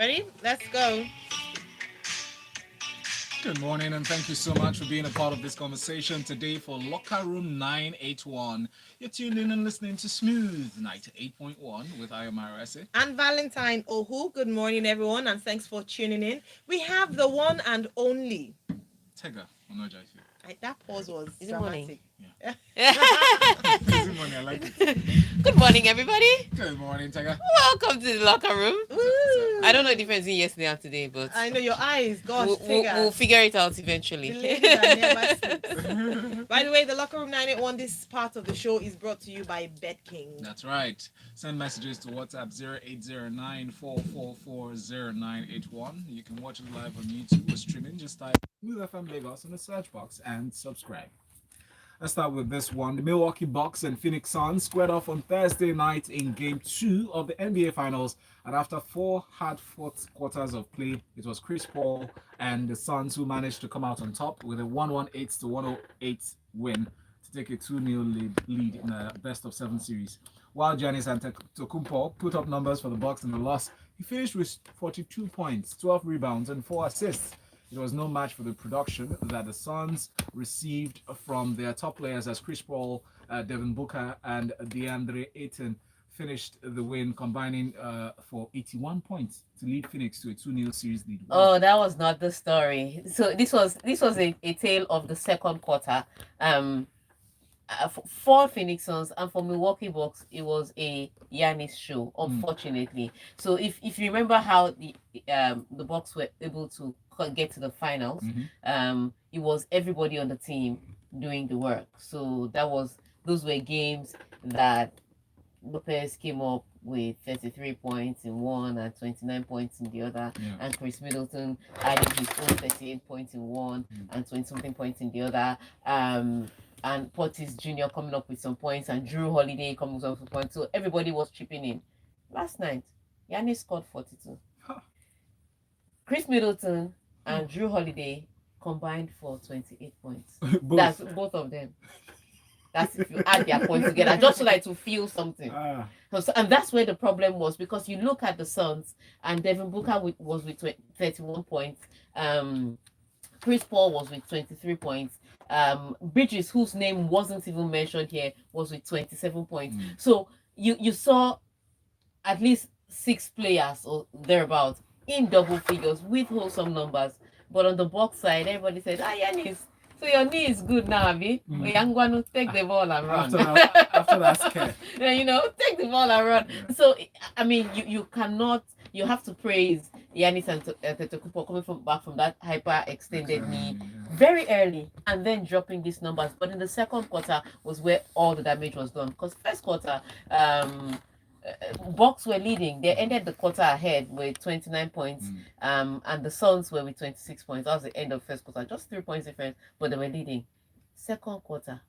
Ready? Let's go. Good morning, and thank you so much for being a part of this conversation today for Locker Room 981. You're tuned in and listening to Smooth 98.1 with Ayomarese. And Valentine Ohu. Good morning, everyone, and thanks for tuning in. We have the one and only. Tega, Onojaisi. That pause was Is it morning? dramatic. Yeah. Good morning, I like it. Good morning, everybody. Good morning, Tega. Welcome to the locker room. Woo! I don't know the difference in yesterday and today, but I know your eyes. Gosh, we'll figure it out the eventually. lady that never sleeps. By the way, the Locker Room 981, this part of the show is brought to you by Bet King. That's right. Send messages to WhatsApp 0809444091. You can watch it live on YouTube or streaming. Just type Smooth FM Lagos in the search box and subscribe. Let's start with this one. The Milwaukee Bucks and Phoenix Suns squared off on Thursday night in Game 2 of the NBA Finals. And after 4 hard-fought quarters of play, it was Chris Paul and the Suns who managed to come out on top with a 118 to 108 win to take a 2-0 lead in a best-of-7 series. While Giannis Antetokounmpo put up numbers for the Bucks in the loss, he finished with 42 points, 12 rebounds, and 4 assists. It was no match for the production that the Suns received from their top players as Chris Paul, Devin Booker, and DeAndre Ayton finished the win, combining for 81 points to lead Phoenix to a 2-0 series lead. Oh, that was not the story. So this was a tale of the second quarter. For Phoenix Suns and for Milwaukee Bucks, it was a Giannis show, unfortunately. So if you remember how the Bucks were able to get to the finals, it was everybody on the team doing the work. So those were games that Lopez came up with 33 points in one and 29 points in the other, and Chris Middleton added his own 38 points in one and 20 something points in the other. And Portis Jr. coming up with some points, and Drew Holiday coming up with some points. So everybody was chipping in. Last night, Giannis scored 42. Chris Middleton and Drew Holiday combined for 28 points. That's both of them. That's if you add their points together, just so that to feel something. And that's where the problem was, because you look at the Suns, and Devin Booker was with 31 points. Chris Paul was with 23 points. Bridges, whose name wasn't even mentioned here, was with 27 points. So you saw at least 6 players or thereabouts in double figures with wholesome numbers. But on the box side, everybody said, Yanis, so your knee is good now, Abby. We're going to take the ball and run. After that scare. Take the ball and run. So, I mean, you cannot, you have to praise Giannis Antetokounmpo coming back from that hyper-extended knee very early and then dropping these numbers. But in the second quarter was where all the damage was done. Because first quarter, Bucks were leading. They ended the quarter ahead with 29 points, and the Suns were with 26 points. That was the end of first quarter, just 3 points difference, but they were leading. Second quarter,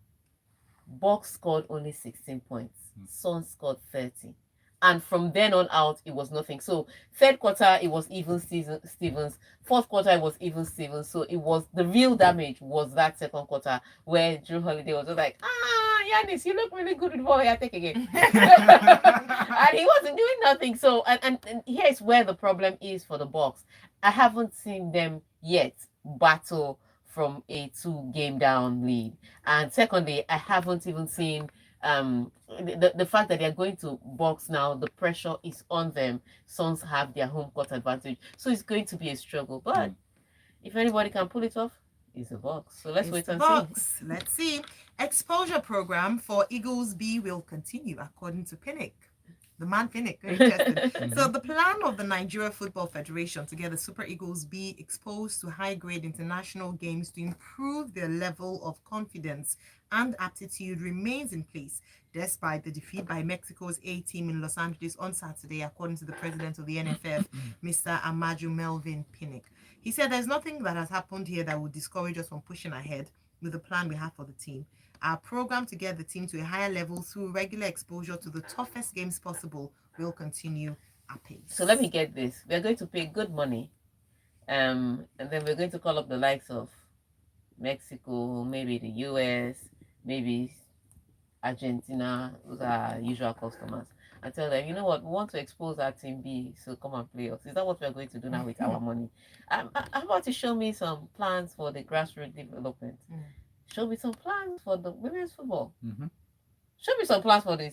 Bucks scored only 16 points. Suns scored 30. And from then on out, it was nothing. So third quarter, it was even Stevens. Fourth quarter, it was even Stevens. So it was the real damage was that second quarter where Drew Holiday was just like, Giannis, you look really good with ball. Yeah, take again. And he wasn't doing nothing. So and here's where the problem is for the Bucks. I haven't seen them yet battle from a 2-game down lead. And secondly, I haven't even seen the fact that they're going to Bucks now, the pressure is on them. Suns have their home court advantage, so it's going to be a struggle. But if anybody can pull it off, it's the Bucks. So let's wait and see. Let's see. Exposure program for Eagles B will continue, according to Pinnick. The man Pinnick. So the plan of the Nigeria Football Federation to get the Super Eagles B exposed to high-grade international games to improve their level of confidence and aptitude remains in place, despite the defeat by Mexico's A team in Los Angeles on Saturday, according to the president of the NFF, Mr. Amaju Melvin Pinnick. He said there's nothing that has happened here that would discourage us from pushing ahead with the plan we have for the team. Our program to get the team to a higher level through regular exposure to the toughest games possible will continue apace. So let me get this. We're going to pay good money, and then we're going to call up the likes of Mexico, maybe the US, maybe Argentina, those are usual customers. and tell them, you know what, we want to expose our team B, so come and play us. Is that what we're going to do now with our money? How about you show me some plans for the grassroots development? Show me some plans for the women's football. Show me some plans for the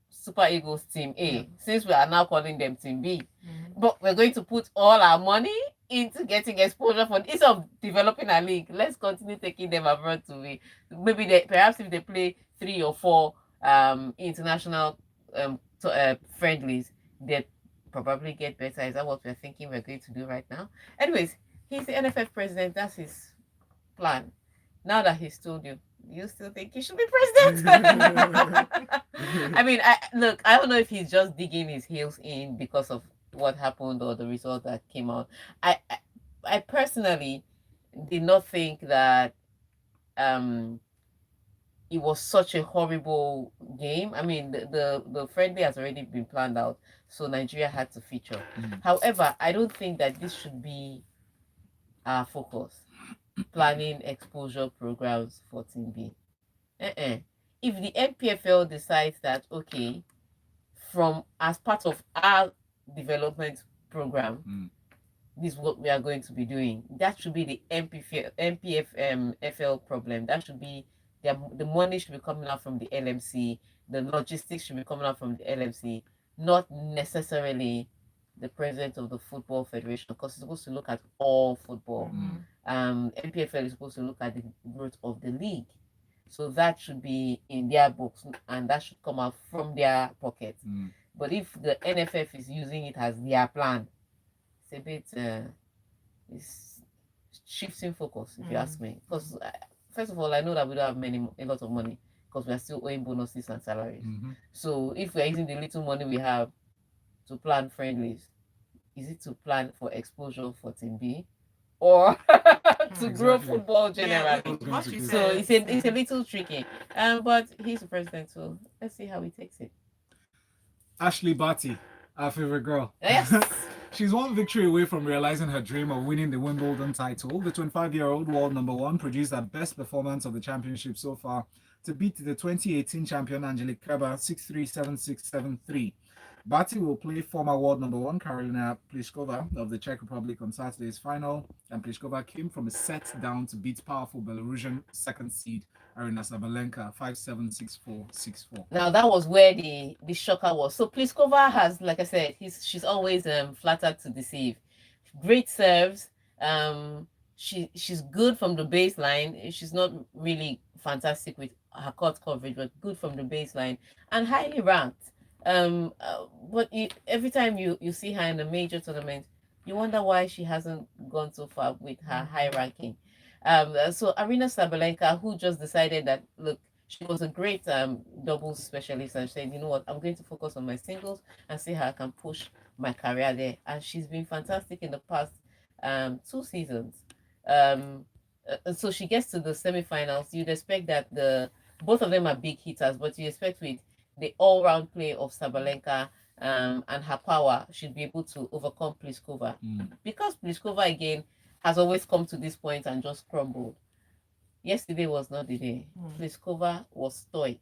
Super Eagles Team A, since we are now calling them Team B. But we're going to put all our money into getting exposure for instead of developing a league. Let's continue taking them abroad to be maybe perhaps if they play 3 or 4 international friendlies, they probably get better. Is that what we're thinking we're going to do right now? Anyways, he's the NFF president. That's his plan. Now that he's told you, you still think he should be president? I mean, I don't know if he's just digging his heels in because of what happened or the result that came out. I personally did not think that it was such a horrible game. I mean, the friendly has already been planned out, so Nigeria had to feature. However, I don't think that this should be our focus. Planning exposure programs for Team B. If the NPFL decides that, okay, from as part of our development program, this is what we are going to be doing, that should be the NPFL problem. That should be the money should be coming out from the LMC, the logistics should be coming out from the LMC, not necessarily the president of the Football Federation, because it's supposed to look at all football. NPFL is supposed to look at the growth of the league. So that should be in their books and that should come out from their pocket. But if the NFF is using it as their plan, it's a bit it's shifting focus, if you ask me. Because first of all, I know that we don't have a lot of money because we are still owing bonuses and salaries. So if we're using the little money we have to plan friendlies, is it to plan for exposure for Team B or to grow football generally? So it's a little tricky. But he's the president, so let's see how he takes it. Ashley Barty, our favorite girl. Yes. She's one victory away from realizing her dream of winning the Wimbledon title. The 25-year-old world number 1 produced her best performance of the championship so far to beat the 2018 champion Angelique Kerber 6-3, 7-6, 7-3. Barty will play former world number 1 Karolina Pliskova of the Czech Republic on Saturday's final, and Pliskova came from a set down to beat powerful Belarusian second seed Aryna Sabalenka 5-7, 6-4, 6-4. Now that was where the shocker was. So Pliskova has, like I said, she's always flattered to deceive. Great serves. She's good from the baseline. She's not really fantastic with her court coverage, but good from the baseline and highly ranked. But every time you see her in a major tournament, you wonder why she hasn't gone so far with her high ranking. So Aryna Sabalenka, who just decided that, look, she was a great doubles specialist and said, you know what, I'm going to focus on my singles and see how I can push my career there. And she's been fantastic in the past 2 seasons. So she gets to the semifinals. You'd expect that both of them are big hitters, but you expect with the all-round play of Sabalenka and her power should be able to overcome Pliskova. Because Pliskova, again, has always come to this point and just crumbled. Yesterday was not the day. Pliskova was stoic.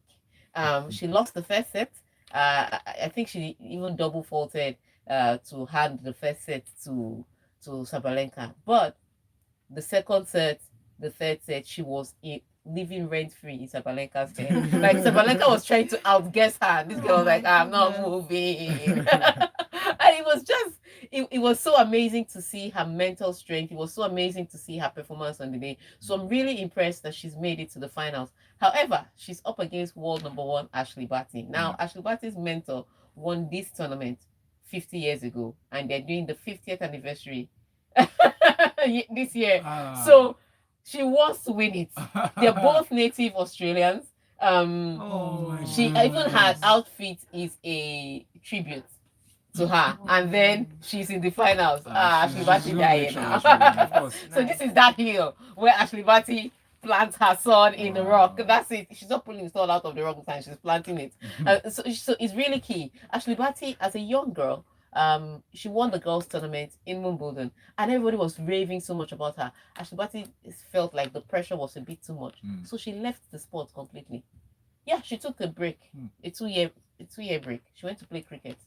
She lost the first set. I think she even double faulted to hand the first set to Sabalenka. But the second set, the third set, she was living rent-free in Sabalenka's head. Like Sabalenka was trying to outguess her. This girl was like, I'm not moving. And it was just, it was so amazing to see her mental strength. It was so amazing to see her performance on the day. So I'm really impressed that she's made it to the finals. However, she's up against world number 1, Ashley Barty. Now, Ashley Barty's mentor won this tournament 50 years ago, and they're doing the 50th anniversary this year. So she wants to win it. They're both native Australians. She even her outfit is a tribute to her, and then she's in the finals. Ashley Barty dying now. So this is that hill where Ashley Barty plants her sword in the rock. That's it. She's not pulling the sword out of the rock this time. She's planting it. So it's really key. Ashley Barty, as a young girl, she won the girls' tournament in Wimbledon, and everybody was raving so much about her. Ashley Barty felt like the pressure was a bit too much, so she left the sport completely. Yeah, she took a break, a 2-year 2-year break. She went to play cricket.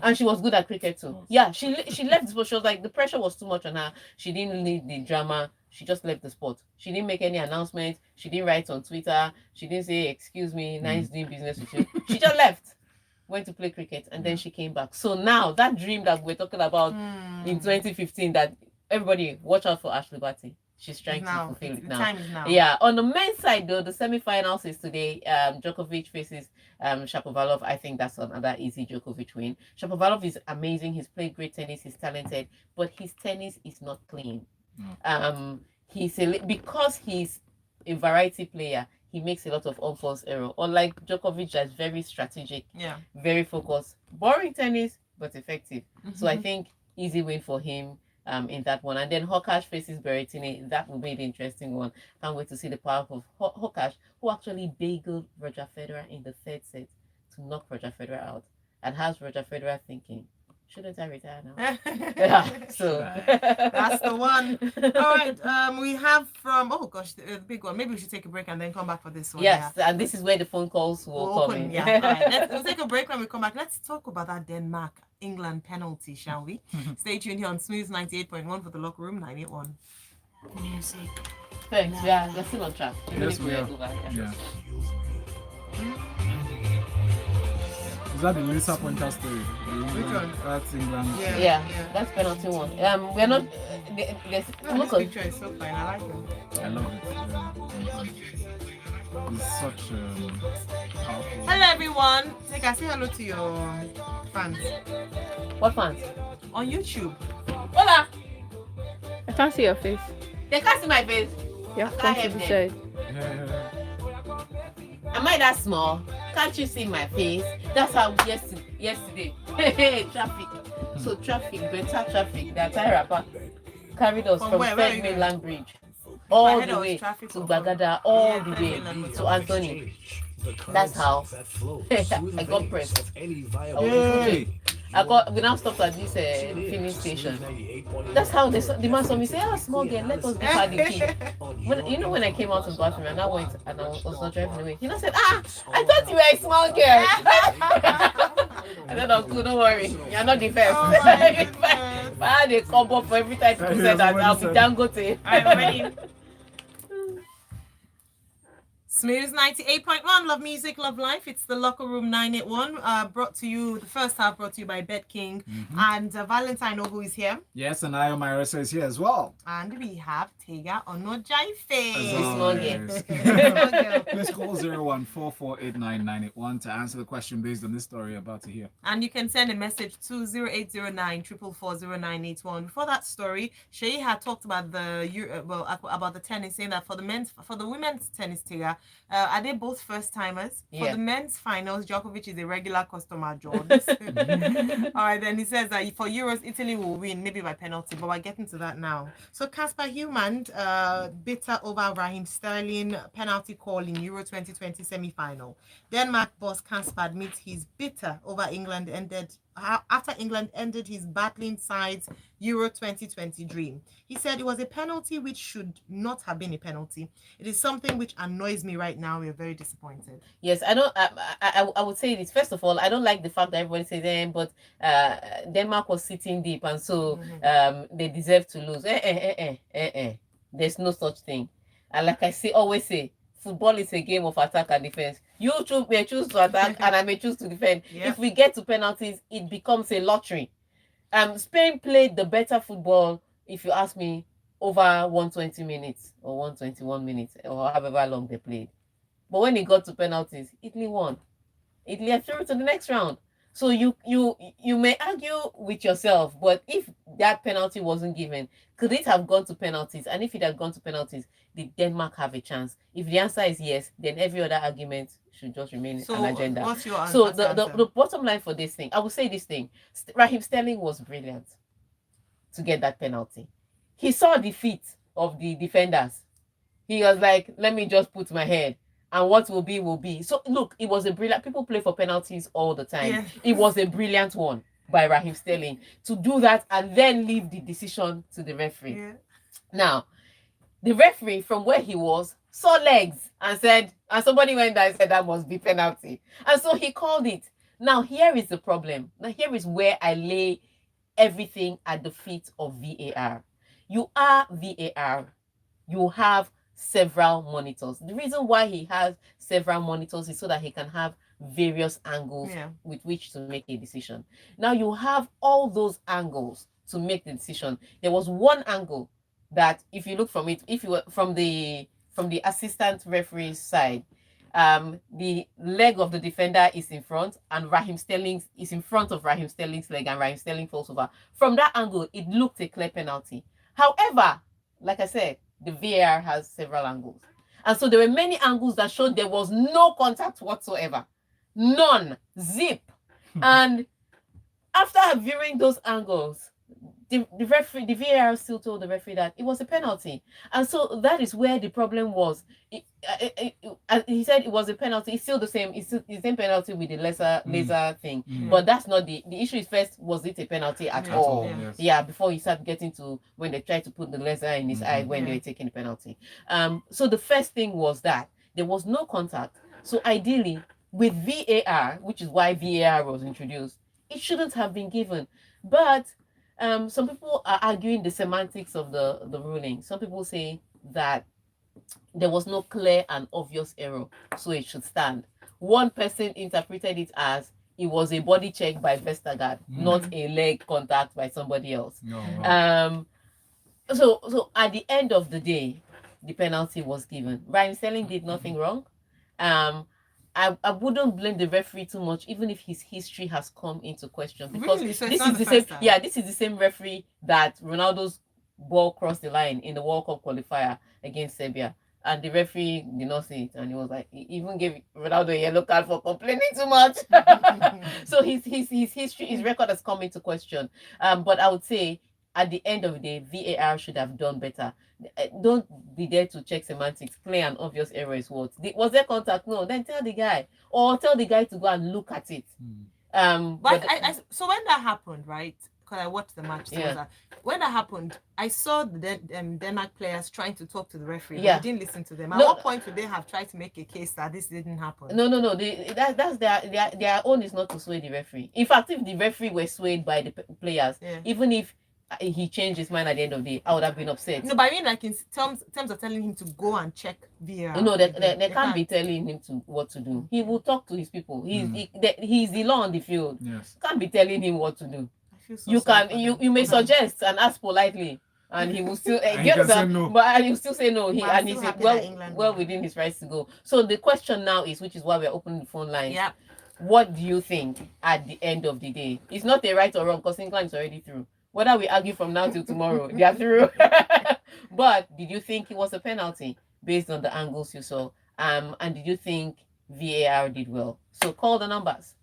And she was good at cricket too. Yeah, she left the sport. She was like, the pressure was too much on her. She didn't need the drama. She just left the sport. She didn't make any announcements. She didn't write on Twitter. She didn't say, excuse me, nice doing business with you. She just left, went to play cricket, and then she came back. So now that dream that we're talking about in 2015, that everybody watch out for Ashley Barty. She's trying to fulfill it now. Time is now. Yeah. On the men's side, though, the semi-finals is today. Djokovic faces Shapovalov. I think that's another easy Djokovic win. Shapovalov is amazing. He's played great tennis. He's talented, but his tennis is not clean. Because he's a variety player. He makes a lot of unforced error. Unlike Djokovic, that's very strategic, very focused, boring tennis, but effective. So I think easy win for him. In that one, and then Hawkash faces Berrettini. That will be the interesting one. Can't wait to see the power of Hawkash, who actually bageled Roger Federer in the third set to knock Roger Federer out, and has Roger Federer thinking, shouldn't I retire now? So that's the one. All right, we have from the big one. Maybe we should take a break and then come back for this one. Yes, and this is where the phone calls will come in. Yeah, all right. We'll take a break. When we come back, let's talk about that Denmark-England penalty, shall we? Stay tuned here on Smooth 98.1 for the Locker Room 981. Music. Thanks. Yeah, we're still on track. Yes, we are. Yeah. Is that the Lisa Pointer story? Which one? That's England. Yeah, that's penalty one. We're not. There's This picture is so fine. I like it. I love it. It's such powerful. Hello, everyone. Say hello to your fans What fans? on YouTube. Hola. I can't see your face. They can't see my face. Yeah, I come can't to the help side. Am I that small? Can't you see my face? That's how yesterday. Traffic. So better traffic. The entire rapper carried us from Third Mainland Bridge all the way to Bagada, all the way to Anthony. That's how I got pressed. We now stopped at this filling station. That's how the man saw me say, small girl, let us give her the key. When I came out of the bathroom and I went and I was not driving away, he said, I thought you were a small girl. I said, Uncle, don't worry, you're not the first. If I had a combo for every time people said that, I'll be Dangote. I'm ready. Smooth 98.1, love music, love life. It's the Locker Room 981. The first half brought to you by Bet King. And Valentine Ogu is here. Yes, and Ayo Myresa is here as well. And we have Tega Onojaife. Please call 014489981 to answer the question based on this story you're about to hear. And you can send a message to 0809 4440981. Before that story, Shay had talked about about the tennis, saying that for the women's tennis, Tega, are they both first timers? For the men's finals, Djokovic is a regular customer, George. All right, then he says that for Euros, Italy will win, maybe by penalty, but we're getting to that now. So Casper Heumann, bitter over Raheem Sterling penalty call in Euro 2020 semi-final. Denmark boss Casper admits he's bitter over after England ended his battling side's Euro 2020 dream. He said it was a penalty which should not have been a penalty. It is something which annoys me right now. We are very disappointed. Yes, I would say this. First of all, I don't like the fact that everybody says, but Denmark was sitting deep and so they deserve to lose. There's no such thing. And like I always say, football is a game of attack and defense. You may choose to attack and I may choose to defend. Yeah. If we get to penalties, it becomes a lottery. Spain played the better football, if you ask me, over 120 minutes or 121 minutes or however long they played. But when it got to penalties, Italy won. Italy are through to the next round. So you may argue with yourself, but if that penalty wasn't given, could it have gone to penalties? And if it had gone to penalties, did Denmark have a chance? If the answer is yes, then every other argument should just remain an agenda. What's your answer? So the bottom line for this thing, I will say this thing. Raheem Sterling was brilliant to get that penalty. He saw the feet of the defenders. He was like, let me just put my head. And what will be, will be. So, look, it was a brilliant... People play for penalties all the time. Yeah. It was a brilliant one by Raheem Sterling to do that and then leave the decision to the referee. Yeah. Now, the referee, from where he was, saw legs and said, and somebody went there and said that must be penalty. And so he called it. Now, here is the problem. Now, here is where I lay everything at the feet of VAR. You are VAR. You have several monitors. The reason why he has several monitors is so that he can have various angles with which to make a decision. Now you have all those angles to make the decision. There was one angle that, if you look from it, if you were from the assistant referee's side, the leg of the defender is in front, and Raheem Sterling is in front of Raheem Sterling's leg, and Raheem Sterling falls over. From that angle, it looked a clear penalty. However, like I said, the VAR has several angles. And so there were many angles that showed there was no contact whatsoever. None. Zip. And after viewing those angles, the referee, the VAR still told the referee that it was a penalty. And so that is where the problem was. He said it was a penalty. It's still the same. It's still the same penalty with the laser thing. But that's not the issue. Is first, was it a penalty at all? Yeah, before you start getting to when they tried to put the laser in his eye when they were taking the penalty. So the first thing was that there was no contact. So ideally, with VAR, which is why VAR was introduced, it shouldn't have been given. But some people are arguing the semantics of the ruling. Some people say that there was no clear and obvious error, so it should stand. One person interpreted it as it was a body check by Vestergaard, not a leg contact by somebody else. So at the end of the day, the penalty was given. Raheem Sterling did nothing wrong. I wouldn't blame the referee too much, even if his history has come into question, because really? So this is the same. Yeah, this is the same referee that Ronaldo's ball crossed the line in the World Cup qualifier against Serbia, and the referee did not see it, and he was like, he even gave Ronaldo a yellow card for complaining too much. So his history, his record has come into question. But I would say, at the end of the day, VAR should have done better. Don't be there to check semantics. Clear and obvious error is what? Was there contact? No. Then tell the guy, or tell the guy to go and look at it. So when that happened, right? Because I watched the match. So when that happened, I saw the Denmark players trying to talk to the referee. But they didn't listen to them. At what point would they have tried to make a case that this didn't happen? No. That's their own is not to sway the referee. In fact, if the referee were swayed by the players, even if he changed his mind at the end of the day, I would have been upset. No, but I mean, like in terms of telling him to go and check VAR. No, they can't be telling him what to do. He will talk to his people. He's the law on the field. Yes. Can't be telling him what to do. I feel so You may suggest and ask politely, and he will still no. but he will still say no. And he's well now. within his rights to go. So the question now is, which is why we're opening the phone lines. Yeah. What do you think at the end of the day? It's not a right or wrong, because England is already through. Whether we argue from now till tomorrow, they are through. But did you think it was a penalty based on the angles you saw? And did you think VAR did well? So call the numbers.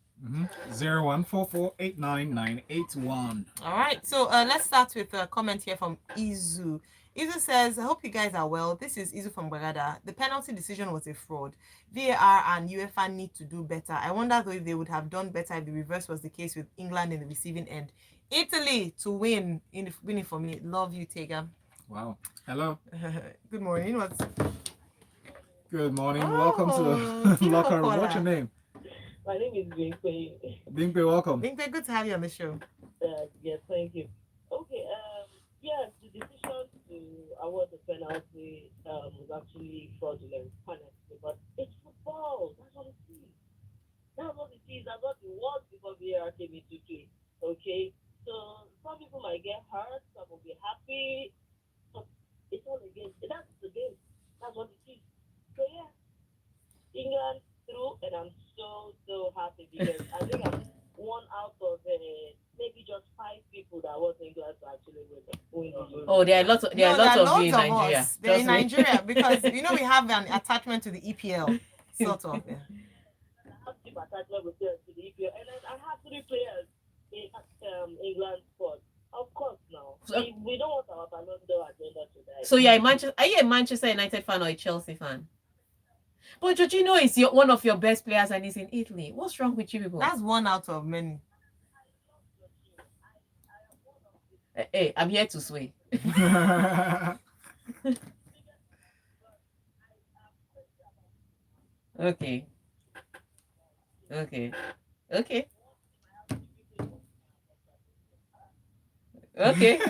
0144899981. All right. So let's start with a comment here from Izu. Izu says, I hope you guys are well. This is Izu from Bagada. The penalty decision was a fraud. VAR and UEFA need to do better. I wonder though if they would have done better if the reverse was the case with England in the receiving end. Italy to win in the winning for me. Love you, Tega. Wow. Hello. Good morning. Good morning. Welcome to the locker room. What's your name? My name is Bingpe. Bingpe, welcome. Bingpe, good to have you on the show. Yes, thank you. Okay, yes, the decision to award the penalty was actually fraudulent, honestly, but it's football. That's what it is. That's what it is. That's what it was before VAR came into play. Okay, so some people might get hurt, some will be happy, but it's all a game. That's the game. That's what it is. So yeah, England through, and I'm so happy because I think I'm one out of maybe just 5 people that want England to actually win the Euro. Oh, there are lots of you in Nigeria. They're in Nigeria because we have an attachment to the EPL, sort of. Yeah. I have deep attachment with to the EPL, and then I have 3 players in England squad. Of course, now we don't want our Ballon d'Or agenda to die. So are you a Manchester United fan or a Chelsea fan? But Jorginho is one of your best players and he's in Italy. What's wrong with you people? That's one out of many. Hey, I'm here to sway. Okay. Okay. Okay. Okay.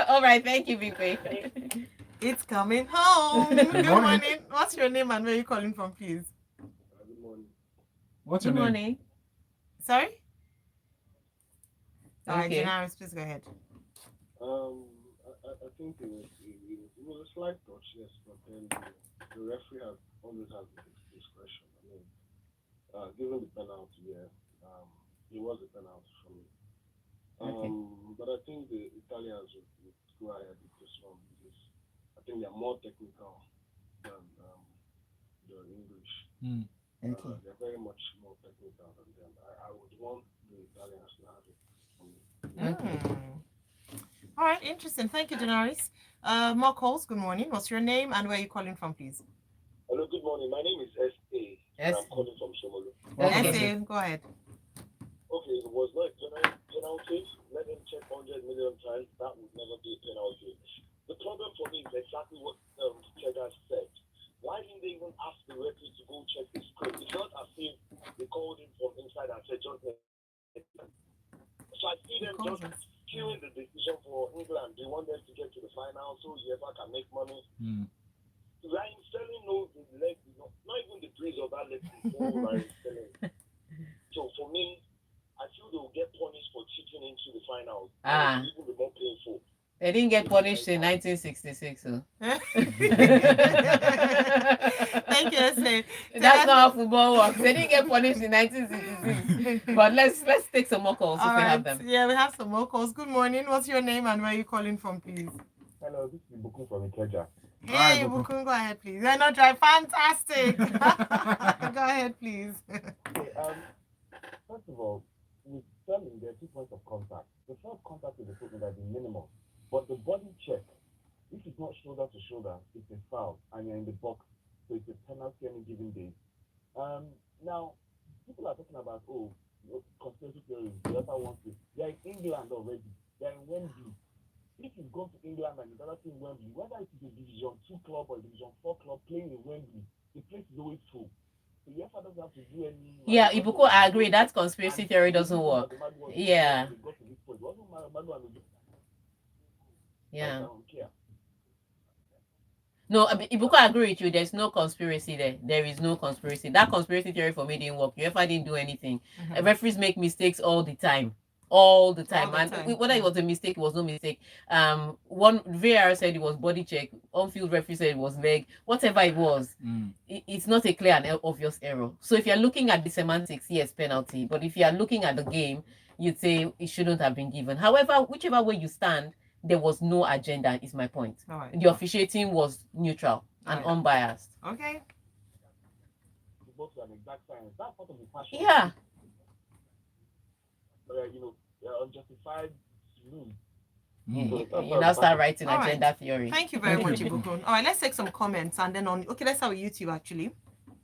All right. Thank you, Big Bay. It's coming home. Good morning. morning. What's your name and where are you calling from, please? Good morning. What's Good your name? morning. Sorry? All right, Okay. Janaris, please go ahead. I think it was a slight touch, yes, but then the referee always has the discretion. I mean, given the penalty, yeah, it was a penalty for me. Okay. But I think the Italians would go ahead with this one because I think they are more technical than the English. Mm. Okay. They're very much more technical than them. I would want the Italians to have it for me. Okay. All right, interesting. Thank you, Janaris. More calls. Good morning. What's your name and where are you calling from, please? Hello, good morning. My name is S.A. and S. I'm calling from Somolu. Welcome, Okay. Essay. SA, go ahead. Okay, it was not a penalty. Let him check 100 million times. That would never be a penalty. The problem for me is exactly what Cheddar said. Why didn't they even ask the referee to go check the script? It's not as if they called him from inside and said, just make it. So I see them Because just queuing the decision for England. They want them to get to the final so UEFA can make money. Mm. Ryan Sterling knows the leg, not even the breeze of that leg before Ryan Sterling. So for me, I feel they will get punished for cheating into the finals. Ah. It will even be more painful. They didn't get punished in 1966. So. Thank you, SA. That's not how football works. They didn't get punished in 1966. But let's take some more calls All if we have right. them. Yeah, we have some more calls. Good morning. What's your name and where are you calling from, please? Hello, this is Buku from Ikeja. Hey, All right, Bukun, go ahead, please. You're not dry. Fantastic. Go ahead, please. Okay, first of all, with Sterling, there are 2 points of contact. The first contact with the foot would have been minimal, but the body check, if it's not shoulder to shoulder, it's a foul, and you're in the box, so it's a penalty any given day. Now, people are talking about, conspiracy theories, the other wants to. They're in England already. They're in Wembley. If you've gone to England and the other team Wembley, whether it is a Division 2 club or a Division 4 club playing in Wembley, the place is always full. So UEFA doesn't have to do any. Yeah, Ibuko, I agree. That conspiracy theory doesn't work. Yeah. Yeah. No, Ibuko, I agree with you. There's no conspiracy there. There is no conspiracy. That conspiracy theory for me didn't work. UEFA didn't do anything. Referees make mistakes all the time. All the time. Whether it was a mistake, it was no mistake. One VAR said it was body check. On-field referee said it was leg. Whatever it was, it's not a clear and obvious error. So if you're looking at the semantics, yes, penalty. But if you're looking at the game, you'd say it shouldn't have been given. However, whichever way you stand, there was no agenda, is my point. Right. The officiating was neutral and unbiased. Okay. Yeah. Unjustified rules. You now start writing agenda theory. Thank you very much, Ibukun. All right, let's take some comments and then let's start with YouTube actually.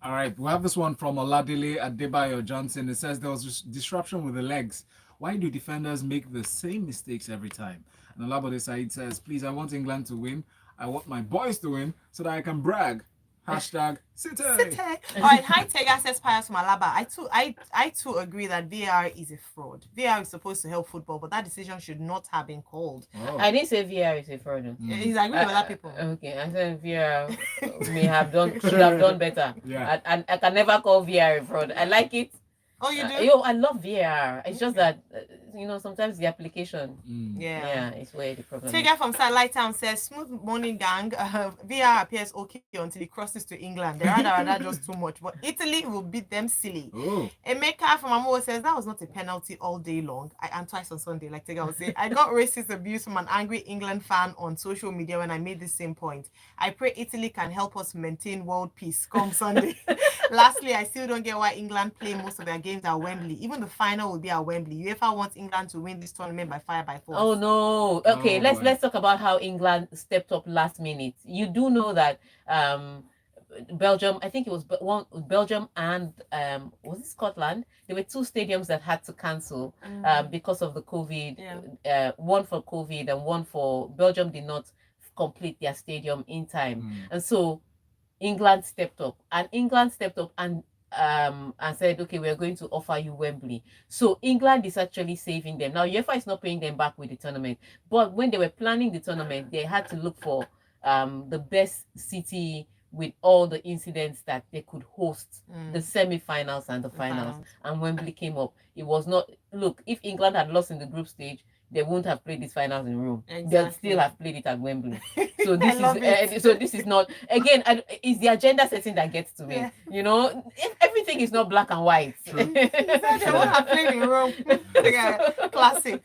All right, we have this one from Oladile Adebayo Johnson. It says there was disruption with the legs. Why do defenders make the same mistakes every time? And Olabode Said says, please, I want England to win. I want my boys to win so that I can brag. Hashtag City. All right, High Tech Access Pius from Alaba. I too agree that VAR is a fraud. VAR is supposed to help football, but that decision should not have been called. Oh. I didn't say VAR is a fraud. He's agreeing with other people. Okay, I said VAR should have done better. Yeah. I can never call VAR a fraud. I like it. Oh, you do? I love VAR. It's just that sometimes the application. Yeah, it's where the problem. Tiger from Satellite Town says, "Smooth morning, gang. VAR appears okay until it crosses to England. They're rather just too much, but Italy will beat them silly." Oh. Emeka from Amo says that was not a penalty all day long. And twice on Sunday, like Tiger would say. I got racist abuse from an angry England fan on social media when I made the same point. I pray Italy can help us maintain world peace come Sunday. Lastly, I still don't get why England play most of their games at Wembley. Even the final will be at Wembley. UEFA wants England to win this tournament by fire by force. Oh no. Okay, let's talk about how England stepped up last minute. You do know that Belgium, I think it was Belgium and was it Scotland? There were 2 stadiums that had to cancel because of the COVID. Yeah. One for COVID and one for Belgium did not complete their stadium in time. And so England stepped up, and said, okay, we're going to offer you Wembley. So England is actually saving them. Now UEFA is not paying them back with the tournament, but when they were planning the tournament, they had to look for the best city with all the incidents that they could host the semi-finals and the finals. And Wembley came up. It was not, look, if England had lost in the group stage, they wouldn't have played these finals in Rome. Exactly. They'll still have played it at Wembley. So I this is not, again, it's the agenda setting that gets to me. Yeah. You know, everything is not black and white. They won't have played in Rome. Yeah, classic.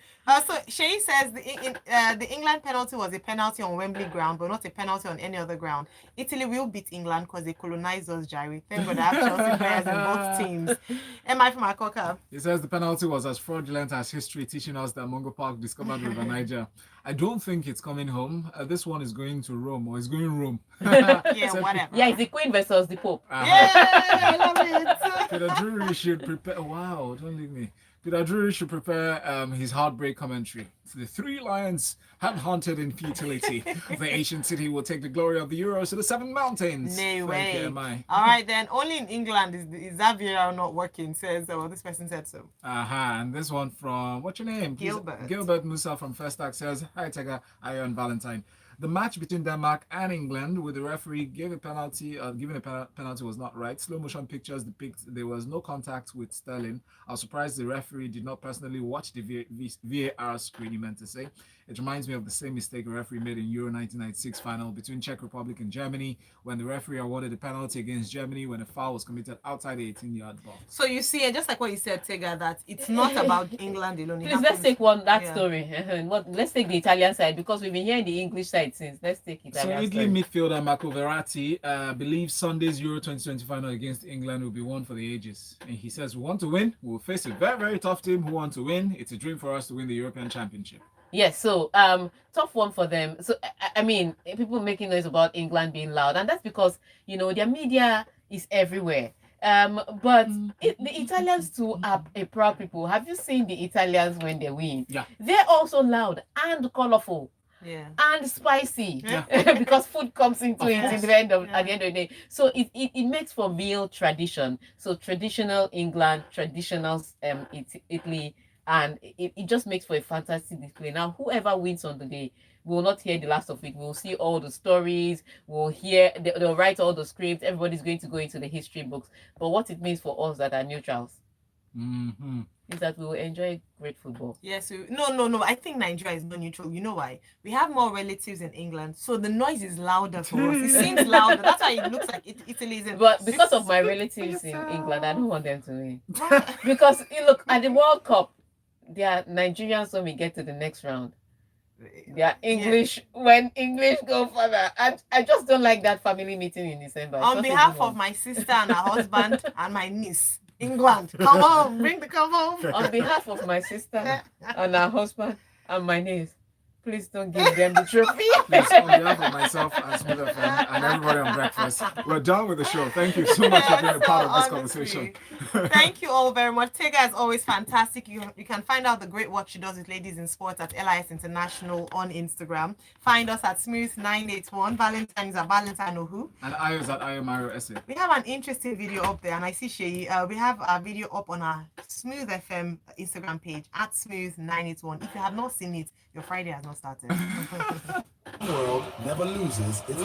So Shay says the England penalty was a penalty on Wembley ground, but not a penalty on any other ground. Italy will beat England because they colonized us, Jerry. Thank God I have Chelsea players in both teams. Am I from Akoka? He says the penalty was as fraudulent as history, teaching us that Mungo Park discovered River Niger. I don't think it's coming home. This one is going to Rome, or it's going Rome. Yeah, whatever. Yeah, it's the Queen versus the Pope. Yeah, I love it. Peter Drury should prepare. Wow, don't leave me. Peter Drury should prepare his heartbreak commentary. The three lions had hunted in futility. The ancient city will take the glory of the Euros to the seven mountains. No way. Thank you, All right, then. Only in England is that VAR not working, says, well, this person said so. And this one from, what's your name? Gilbert. Gilbert Musa from First Act says, hi, Tega, Iron Valentine. The match between Denmark and England with the referee giving a penalty was not right. Slow motion pictures depict there was no contact with Sterling. I was surprised the referee did not personally watch the VAR screen, he meant to say. It reminds me of the same mistake a referee made in Euro 1996 final between Czech Republic and Germany when the referee awarded the penalty against Germany when a foul was committed outside the 18-yard box. So you see, and just like what you said, Tega, that it's not about England alone. Please, let's take story. Let's take the Italian side, because we've been hearing the English side since. Let's take Italian So Italy story. midfielder Marco Verratti believes Sunday's Euro 2020 final against England will be one for the ages. And he says, we want to win. We'll face a very, very tough team who want to win. It's a dream for us to win the European Championship. Yes, so tough one for them. So I mean, people making noise about England being loud, and that's because, you know, their media is everywhere. But the Italians too are a proud people. Have you seen the Italians when they win? Yeah. They're also loud and colorful. Yeah. And spicy. Yeah. Because food comes into it course. at the end of the day. So it makes for real tradition. So traditional England, traditional Italy, and it just makes for a fantastic display. Now, whoever wins on the day, we will not hear the last of it. We'll see all the stories. We'll hear, they'll write all the scripts. Everybody's going to go into the history books. But what it means for us that are neutrals is that we will enjoy great football. Yes. No. I think Nigeria is not neutral. You know why? We have more relatives in England, so the noise is louder for us. It seems louder. That's why it looks like Italy is in. But because of my relatives in England, I don't want them to win. Because you look at the World Cup, they are Nigerians when we get to the next round. They are English when English go further. And I just don't like that family meeting in December. On behalf of my sister and her husband and my niece, England, come on, bring the come home. On behalf of my sister and her husband and my niece, please don't give them the trophy. Please, on behalf of myself and Smooth FM and everybody on breakfast, we're done with the show. Thank you so much for being a part of this conversation. Thank you all very much. Tega is always fantastic. You can find out the great work she does with ladies in sports at LIS International on Instagram. Find us at Smooth981. Valentine's at Valentine Ohu. And I was at Mario Essay. We have an interesting video up there, and I see Shay. We have a video up on our Smooth FM Instagram page at Smooth981. If you have not seen it, your Friday has not started. The world never loses its